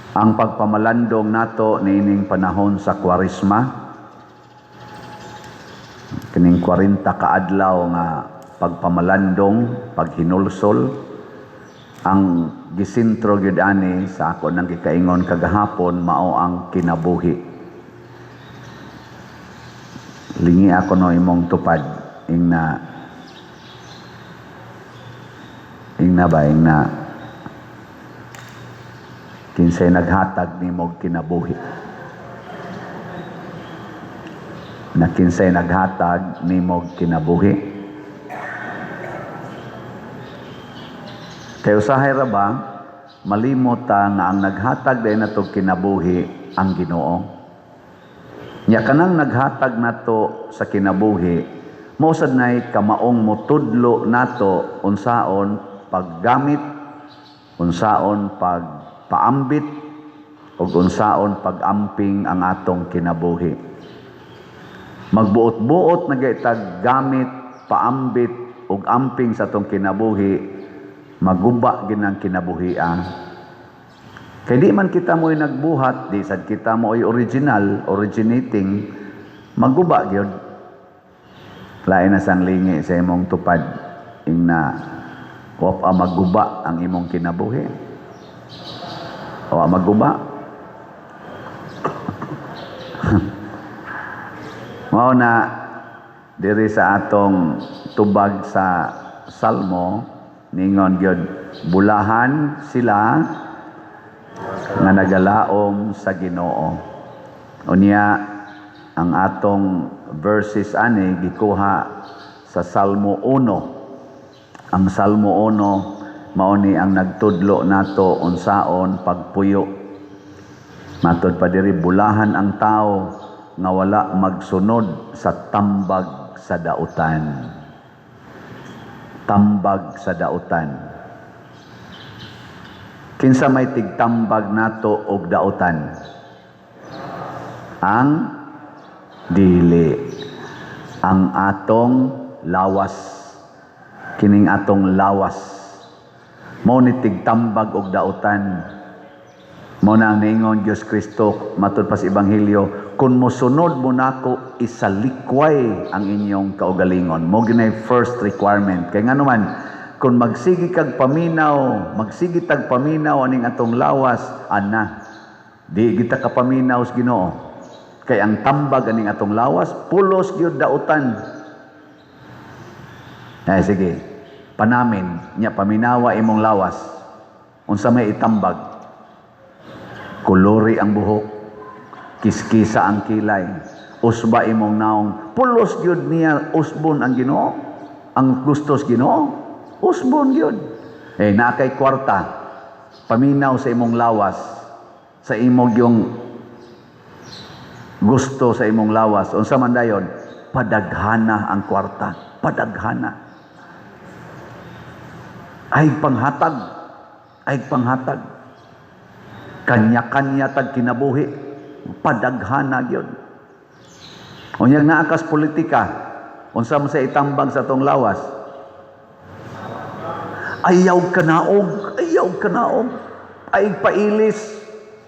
Ang pagpamalandong nato niining panahon sa Kwaresma, kining 40 kaadlaw nga pagpamalandong, paghinulsol, ang gisintro gyud ani sa ako nang gikaingon kagahapon mao ang kinabuhi. Lingi ako no imong tupad ingna kinsay naghatag nimo kinabuhi. Na kinsay naghatag nimo kinabuhi. Kay usahay ra ba malimot ta nga ang naghatag day nato kinabuhi ang Ginoo. Nya kanang naghatag nato sa kinabuhi mao sad nay kamaong motudlo nato unsaon paggamit, unsaon pagpaambit ug unsaon pagamping ang atong kinabuhi. Magbuot-buot na gaytag gamit, paambit ug amping sa atong kinabuhi, maguba ginang kinabuhian. Kay di man kita mo'y nagbuhat, di sad kita mo'y originating, maguba gyud. Lain na sang lingi sa imong tupad ingna wa pa maguba ang imong kinabuhi. Wa maguba. Mao na diri sa atong tubag sa Salmo ningon gyud bulahan sila nga nagalaom sa Ginoo. Unya ang atong verses ani gikuha sa Salmo 1. Ang Salmo 1 mao ni ang nagtudlo nato unsaon pagpuyo. Matod pa diri bulahan ang tao nga wala magsunod sa tambag sa dautan. Tambag sa dautan. Kinsa may tigtambag nato og dautan? Ang dili. Ang atong lawas. Kining atong lawas. Mao ni tigtambag og dautan. Mao na ang niingon Dios Kristo matud pa sa ebanghelyo, kun mosunod mo nako isalikway ang inyong kaugalingon. Mao ginay first requirement. Kay ngano man kun magsigi tag paminaw aning atong lawas, ana di kita kapaminaw sa Ginoo. Kay ang tambag aning atong lawas pulos gyud dautan. Ay sige. Panamin nya paminawa imong lawas. Unsa may itambag? Kulori ang buhok, kiskisa ang kilay, usba imong naong, pulos gyud niya usbon ang Ginoo. Ang gustos Ginoo, usbon gyud. Na kay kwarta, paminaw sa imong lawas, sa imong yung gusto sa imong lawas. Unsa man dayon? Padaghana ang kwarta, padaghana. Ay panghatag. Kanya-kanya tag kinabuhi, padaghana gyud. Unyag naakas politika, unsa man sa itambag sa tong lawas? Ayaw kanaog, ay pailis,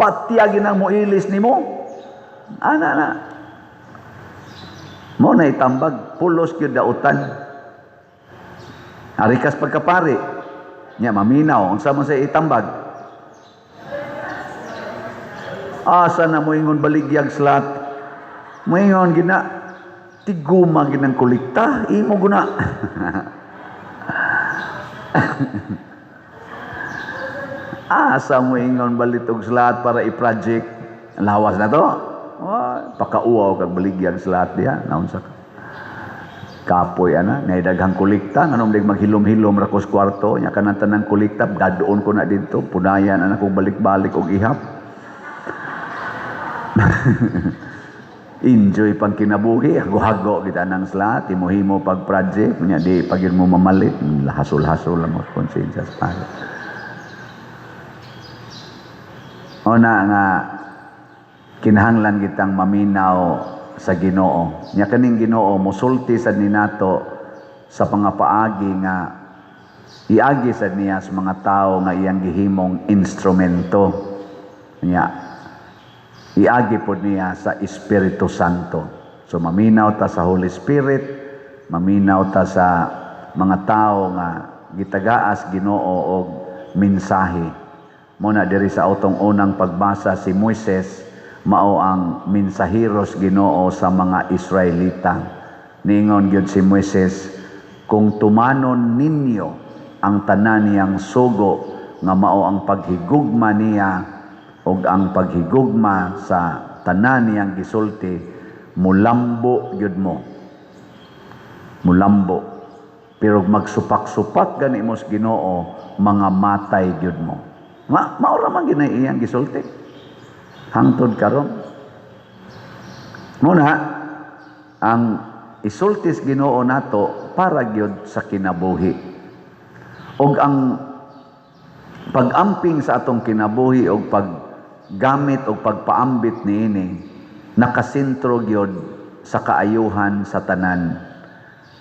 patyagin ang mo ilis nimo. Ana. Mo na itambag, pulos gyud dautan. Arikas pagkapari, nya maminaw, unsa man sa itambag? Asa na mo ingon baligyag slat. Mo ingon gina tiguma ginang kulikta, imo guna. Asa mo ingon balitog slat para i-project lawas na to. Pakauaw kag baligyag slat diha, naon sa kapoy ana, naidaghang kulikta nganom dig maghilom-hilom ra kos kwarto, nya kanang tanang kulikta dadoon ko na didto, punayan ana kog balik-balik og ihap. Enjoy pang kinabuhi, hago-hago kita ng slat, himo-himo pag project, nya di pag yun mo mamalit, hasol-hasol lang mo konsensya sa pala. Una nga kinahanglan kitang maminaw sa Ginoo. Nya kaning Ginoo mosulti sad ni nato sa pangapaagi nga iagi sad niya sa mga tao nga iyang gihimong instrumento. Nya, iagi po niya sa Espiritu Santo. So maminaw ta sa Holy Spirit, maminaw ta sa mga tao nga gitagaas Ginoo og mensahe. Muna diri sa atong unang pagbasa si Moises mao ang mensaheros Ginoo sa mga Israelita. Ningon gyud si Moises, kung tumanon ninyo ang tanan niyang sugo nga mao ang paghigugma niya og ang paghigugma sa tanan niyang gisulti, mulambo gyud mo. Mulambo. Pero magsupak-supak gani mo sa Ginoo, mga matay gyud mo. Maura man ginay iyang gisulti. Hangtod karon. Muna, ang isultis Ginoo nato para gyud sa kinabuhi. Og ang pag-amping sa atong kinabuhi og paggamit og pagpaambit niini nakasentro gyud sa kaayuhan sa tanan.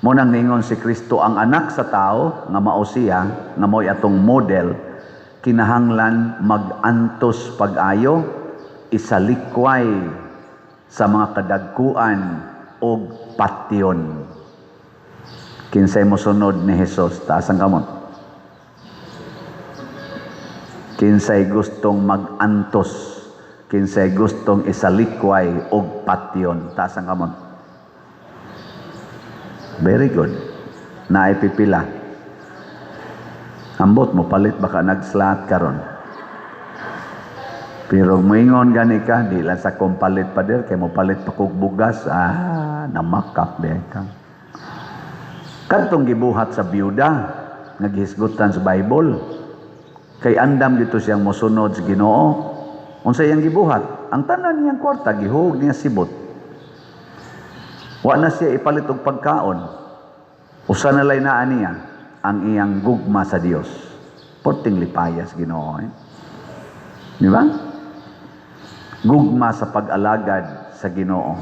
Munang ningon si Kristo, ang anak sa tao nga mao siya nga mo'y atong model, kinahanglan mag-antos pag-ayo, isalikway sa mga kadagkuan og patyon. Kinsay mo sunod ni Jesus, taas ang kamot. Kinsay gustong mag-antos, kinsay gustong isalikway og patyon, taas ang kamot. Very good. Naipipila. Ambot mo palit baka nag-slat karon. Pero moingon gani ka, di lang sa kompalit pa der, kay mo palit pa kog bugas, namakap de ka. Kadtong gibuhat sa biyuda, naghisgutan sa Bible, kay andam dito siyang mosunod sa Ginoo. Unsa iyang gibuhat? Ang tanan niyang kwarta gihug niya sibot. Wa na siya ipalit og pagkaon. Usa na lay naa niya ang iyang gugma sa Dios. Porting lipayas Ginoo. Di ba? Gugma sa pag-alagad sa Ginoo.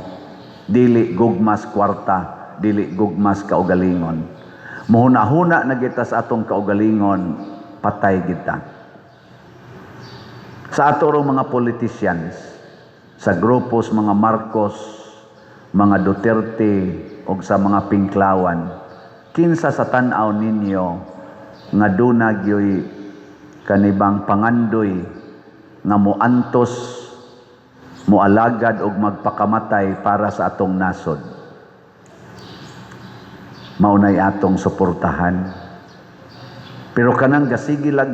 Dili gugma sa kwarta, dili gugma sa kaugalingon. Muhuna-huna na kita sa atong kaugalingon, patay kita. Sa ato mga politicians, sa grupos mga Marcos, mga Duterte o sa mga Pinklawan, kinsa sa tan-aw ninyo nga dunagyoy kanibang pangandoy nga moantos, moalagad og magpakamatay para sa atong nasod. Maunay atong suportahan. Pero kanang gasigilag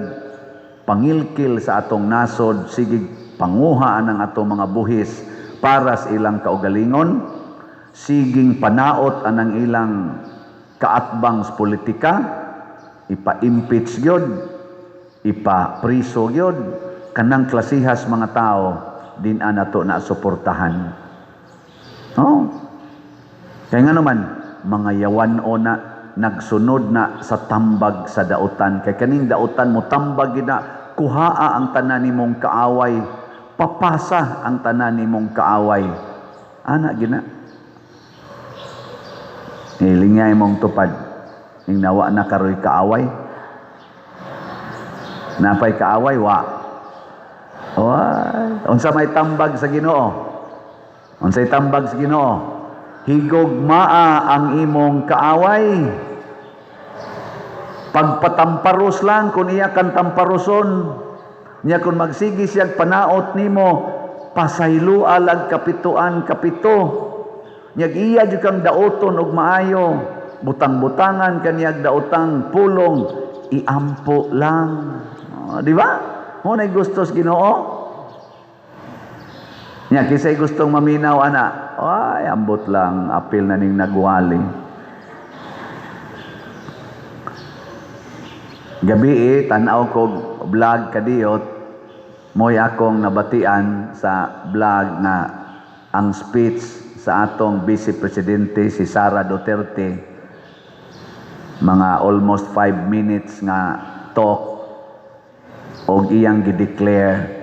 pangilkil sa atong nasod, sigig panguhaan ang atong mga buhis para sa ilang kaugalingon, siging panaot anang ilang kaatbang sa politika, ipa-impeach gyud, ipa-priso gyud, kanang klasihas mga tao din anato na suportahan. Oh. Kaya nga naman, mga yawan o na nagsunod na sa tambag sa dautan. Kay kaning dautan mo tambag gina, kuhaa ang tanan nimong kaaway, papasa ang tanan nimong kaaway. Ana gina. Ilingay mong tupad. Ing nawa na karoy kaaway. Napay kaaway, wa. Unsa may tambag sa Ginoo? Unsay tambag sa Ginoo? Higugmaa ang imong kaaway. Pagpatamparos lang kung iya kan tamparoson. Niya kung magsigi siya panaot nimo, pasaylo alag kapituan kapito. Nyag iya jud kang daoton og maayo, butang-butangan kaniyag daotang pulong, iampo lang. Di ba? Mo nay gusto sa Ginoo. Nya kisay gustong maminaw ana, ay ambot lang, apil na ning nagwali. Gabi tanaw ko vlog kadiyot, moy akong nabatian sa vlog na ang speech sa atong Vice Presidente si Sara Duterte, mga almost 5 minutes nga talk, og iyang gideclare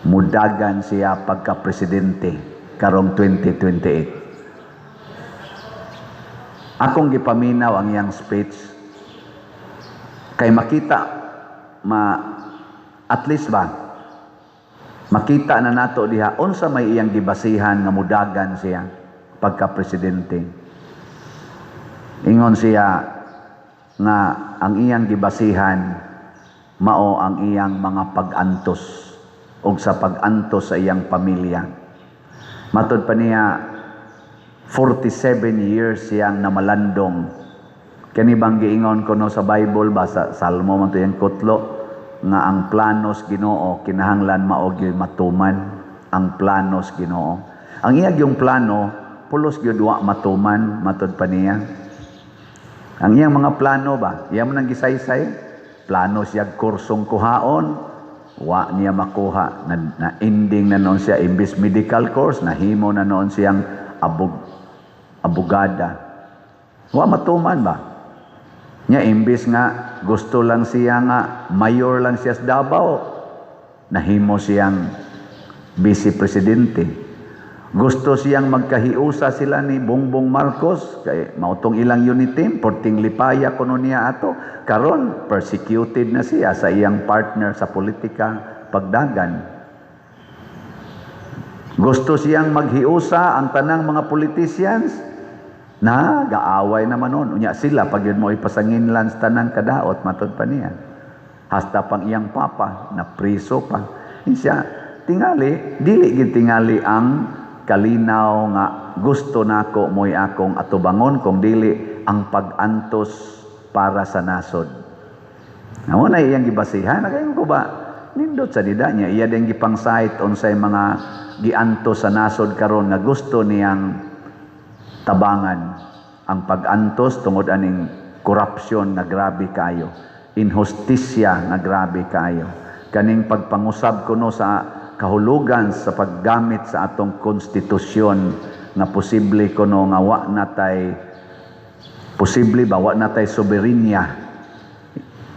mudagan siya pagka-presidente karong 2028. Akong gipaminaw ang iyang speech kay makita at least ba Makita na nato diha unsa may iyang gibasihan nga mudagan siya pagka presidente. Ingon siya nga ang iyang gibasihan mao ang iyang mga pag-antos ug sa pag-antos sa iyang pamilya. Matud pa niya 47 years siyang namalandong. Kani bang giingon kuno sa Bible ba sa Salmo man to yang kutlo nga ang planos Ginoo kinahanglan mao gyud matuman. Ang planos Ginoo, ang iyang yung plano pulos gyud wa matuman. Matud pa niya ang iyang mga plano ba iya man ang gisaysay, plano siya kursong kuhaon, wa niya makuha na ending na noon siya imbis medical course nahimo na noon siyang abogada. Wa matuman ba nya imbis nga gusto lang siya nga mayor lang siya sa Davao, nahimo siyang vice presidente. Gusto siyang magkahiusa sila ni Bongbong Marcos kay mautong ilang unit team porting lipaya kuno niya ato, karon persecuted na siya sa iyang partner sa politika pagdagan. Gusto siyang maghiusa ang tanang mga politicians na gaaway naman nun. Unya sila, pag yun mo ipasanginlan sa tanang kadaot, matod pa niya. Hasta pang iyang papa, na priso pa. Siya, tingali, dili gid tingali ang kalinaw nga gusto nako mo'y akong atubangon, kung dili ang pag-antos para sa nasod. Amo na iyang gibasihan, nagayon ko ba? Nindot sa dida niya, iya din gipang site unsay mga giantos sa nasod karon nga gusto niyang tabangan. Ang pag-antos tungod aning korupsyon na grabe kayo, inhustisya na grabe kayo, kaning pagpangusab kuno sa kahulugan sa paggamit sa atong konstitusyon nga posible kuno nga wa natay posible ba wa natay soberenya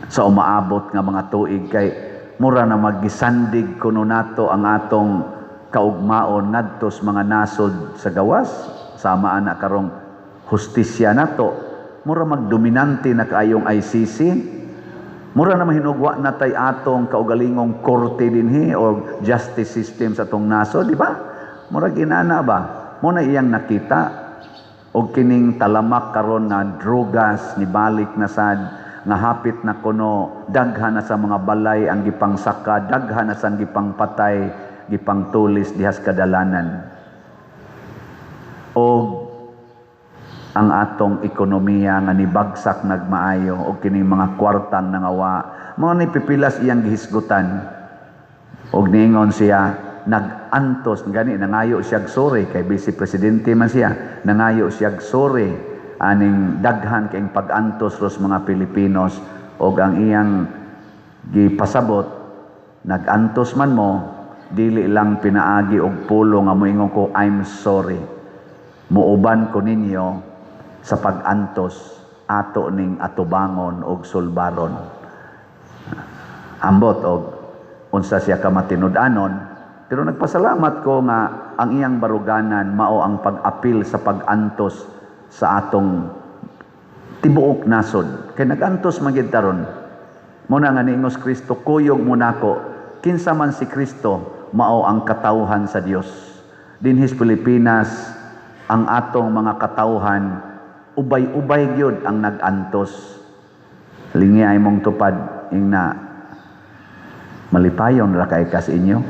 sa umaabot nga mga tuig, kay mura na magisandig kuno nato ang atong kaugmaon ngadto sa mga nasod sa gawas. Sama na karong hustisya nato, mura magdominante na kaayong ICC, mura na mahinugwa na tay atong kaugalingong korte dinhi o justice system sa atong naso, di ba? Mura ginana ba? Muna iyang nakita og kining talamak karon na drogas ni balik na sad nga hapit na kuno daghan na sa mga balay ang gipangsaka, daghan na sa gipang patay, gipang tulis dihas kadalanan. O ang atong ekonomiya nga nibagsak nagmaayo o kining mga kwartang nangawa, mao ni pipilas iyang gihisgutan. Og niingon siya nag-antos gani, nangayo siya sorry kay vice presidente man siya, nangayo siya sorry aning daghan kay pag-antos ros mga Pilipinos. Og ang iyang gipasabot, nag-antos man mo, dili lang pinaagi og pulo nga moingon ko I'm sorry, muuban ko ninyo sa pag-antos ato ning atubangon og sulbaron. Ambot og unsa siya ka matinud-anon, pero nagpasalamat ko nga ang iyang baruganan mao ang pag-apil sa pag-antos sa atong tibuok nasod. Kay nag-antos man gid taron. Muna nga niingos Kristo, kuyog mo nako, kinsa man si Kristo mao ang katawhan sa Dios. Dinhis Pilipinas ang atong mga katawhan, ubay-ubay gyud ang nag-antos. Lingi ay mong tupad, ingna malipayon ra kay kas inyo.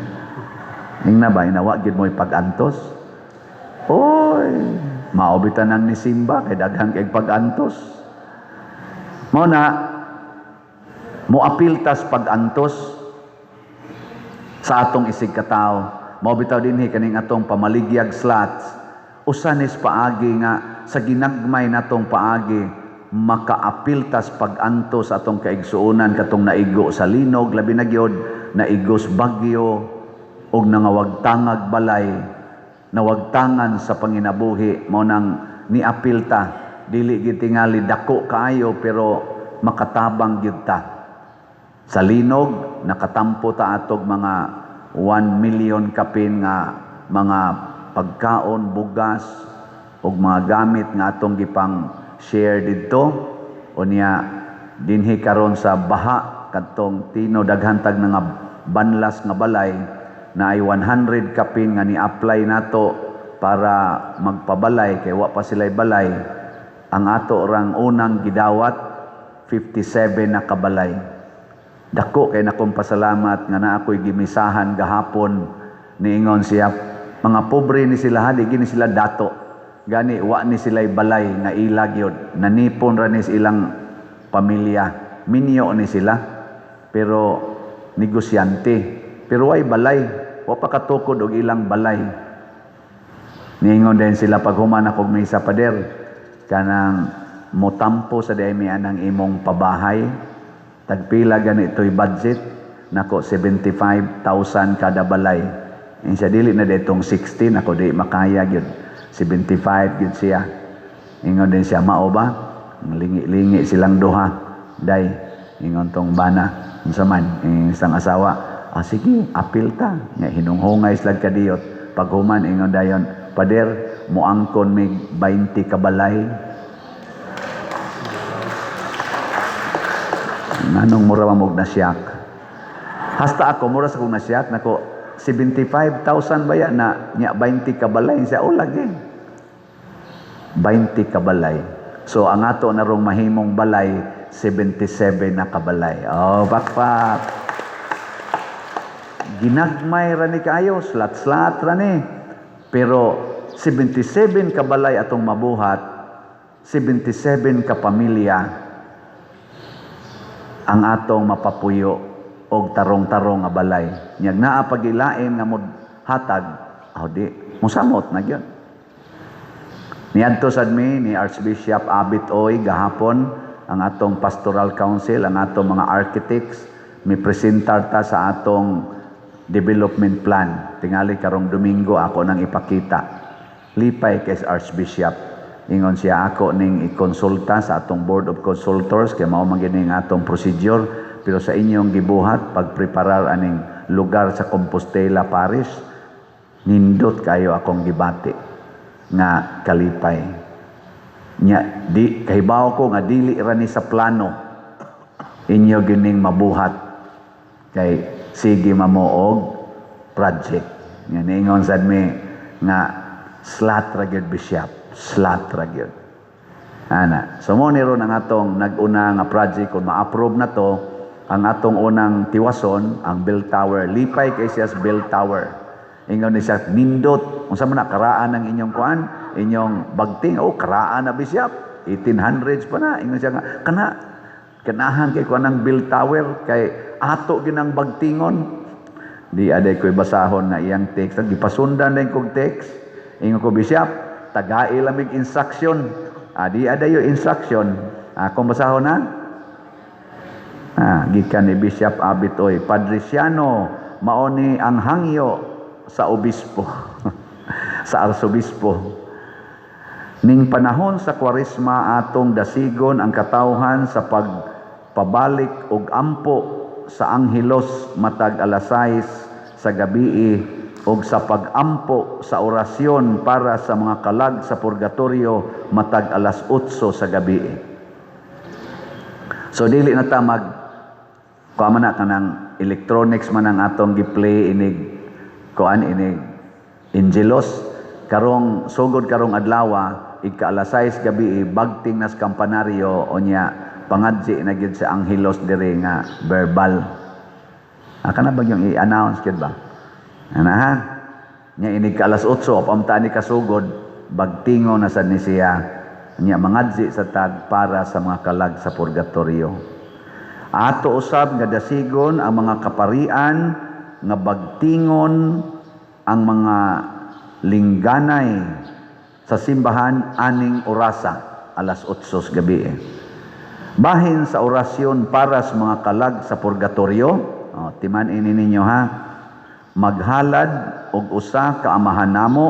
Ingna ba inawa gyud mo pag-antos? Oy, maobitan nang ni Simba kay daghan kay pag-antos. Mao na moapil tas pag-antos sa atong isig katawo. Mao bitaw dinhi kaning atong pamaligyag slots. Usanis paagi nga sa ginagmay natong paagi makaapiltas pag-antos atong kaigsuonan katong naigo sa linog, labi na gyud naigos bagyo og nangawagtangag balay, nawagtangan sa panginabuhi, mao nang niapilta. Dili gid tingali dako kaayo pero makatabang gyud ta. Sa linog nakatampo ta atog mga 1 million kapin nga mga pagkaon, bugas ug mga gamit nga atong gipang share didto. Unya dinhi karon sa baha kadtong tino daghantag nga banlas nga balay, na ay 100 kapin nga ni-apply nato para magpabalay kay wa pa sila'y balay, ang ato rang unang gidawat 57 na kabalay. Dako kay nakong pasalamat nga na ako'y gimisahan gahapon, niingon siya, mga pobre ni sila, di gini sila dato, gani wa ni sila'y balay nga ilag yun, nanipon ra ni ilang pamilya, minyo ni sila, pero negosyante, pero way balay, wa pa katukod og ilang balay. Niingon din sila pag human akong misa pader, kanang motampo sa daymi anang imong pabahay, tagpila ganito'y budget, nako 75,000 kada balay. Siya dili na detong 16, ako di makaya yun, 75 yun siya. Ingon din siya, mao ba? Lingi-lingi silang duha, day, ingon tong bana, unsa man, isang asawa, sige, apil ta, nga hinunghungay slag kadiyot, pag human, ingon dayon, pader, muangkon mig 20 kabalay. Nanong mura mamog na siyak. Hasta ako, mura sa kong nasyak, nako, 75,000 ba yan na niya 20 kabalay, siya, lagi. 20 kabalay. So, ang ato na rong mahimong balay, 77 na kabalay. Bakpak. Ginagmay rani kayo, slat-slat rani. Pero 77 kabalay atong mabuhat, 77 ka pamilya ang atong mapapuyo og tarong-tarong nga balay. Nyag naa pagilain nga hatag, di musamot na gyud. Niadto sad mi ni Archbishop Abit Oy gahapon ang atong pastoral council, ang atong mga architects, mi presentar ta sa atong development plan. Tingali karong Domingo ako nang ipakita. Lipay kay Archbishop. Ingon siya ako ning ikonsulta sa atong Board of Consultors kay mao man gini nga atong procedure, pero sa inyong gibuhat pagpreparar aning lugar sa Compostela Parish, nindot kayo akong gibati nga kalipay. Nya di kahibaw ko nga dili ra ni sa plano inyo gining mabuhat kay sige mamuog project. Nga niingon sad mi nga slat ra gyud bishop, slat ra gyud. Ana, so mo ni ron ang atong nag-una nga project kung ma-approve na to, ang atong unang tiwason, ang bell tower, lipay kay siya bell tower. Ingon ni siya nindot, unsa man na karaan ang inyong kuan, inyong bagting, karaan na bishop, 1800s pa na. Ingon siya nga kanahan kay kuan ang bell tower kay ato ginang bagtingon. Di aday ko'y basahon na iyang text. Gipasundan na kong text. Ingon ko, Bishop, tagai lamig instruction. Di aday yung instruction. Kung basahon na? Gikan ni Bishop Abitoy. Padriciano, maoni ang hangyo sa obispo. Sa arsobispo. Ning panahon sa Kwaresma atong dasigon ang katawhan sa pagpabalik og ampo sa anghelos matag alas 6 sa gabi og sa pag-ampo sa orasyon para sa mga kalag sa purgatorio matag alas 8 sa gabi. So dili na ta kuha man na kanang electronics man ang atong gi-play inig Angelos karong sugod karong adlaw ika alas 6 gabi bagting nas kampanaryo onya pangadji na gyud sa anghelos dire nga verbal. Kana ba yung i-announce gyud ba? Ana nya inig ka alas 8 pamta ni kasugod bagtingo na sad ni siya nya mangadji sa tag para sa mga kalag sa purgatorio. Ato usab nga dasigon ang mga kaparian nga bagtingon ang mga lingganay sa simbahan aning orasa alas 8 sa gabi. Bahin sa orasyon para sa mga kalag sa purgatorio, timan ini ninyo ha, maghalad og usa ka amahan namo,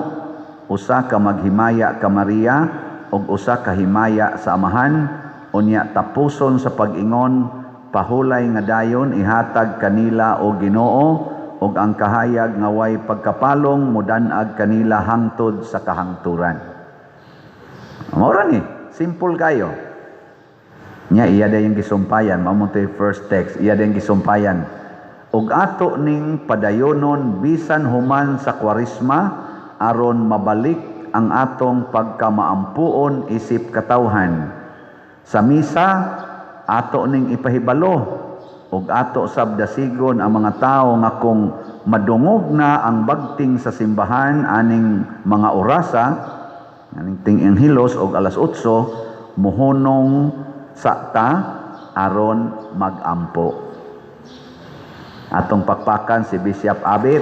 usa ka maghimaya ka Maria, og usa ka himaya sa amahan, unya tapuson sa pag-ingon, pahulay nga dayon ihatag kanila o Ginoo, og ang kahayag nga way pagkapalong mudan-ag kanila hangtod sa kahangturan. Mora ni, simple kayo. Nya iya da yung gisumpayan, mamunto yung first text, iya da yung gisumpayan. ug ato ning padayonon bisan human sa Kwaresma aron mabalik ang atong pagkamaampuon isip katawhan. Sa misa ato ning ipahibalo ug ato sabdasigon ang mga tawo nga kung madungog na ang bagting sa simbahan aning mga orasa aning ting-inghilos og alas 8 muhunong sakta aron magampo. Atong pakpakan si Bishop Abit.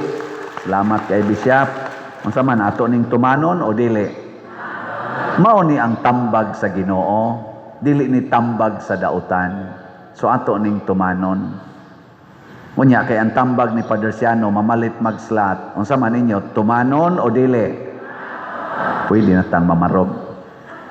Salamat kay Bishop. Unsa man ato ning tumanon o dili? Mao ni ang tambag sa Ginoo, dili ni tambag sa dautan. So ato ning tumanon. Unya kay ang tambag ni Padre Siano mamalit magslat. Unsa man ninyo, tumanon o dili? Pwede na tang mamarog.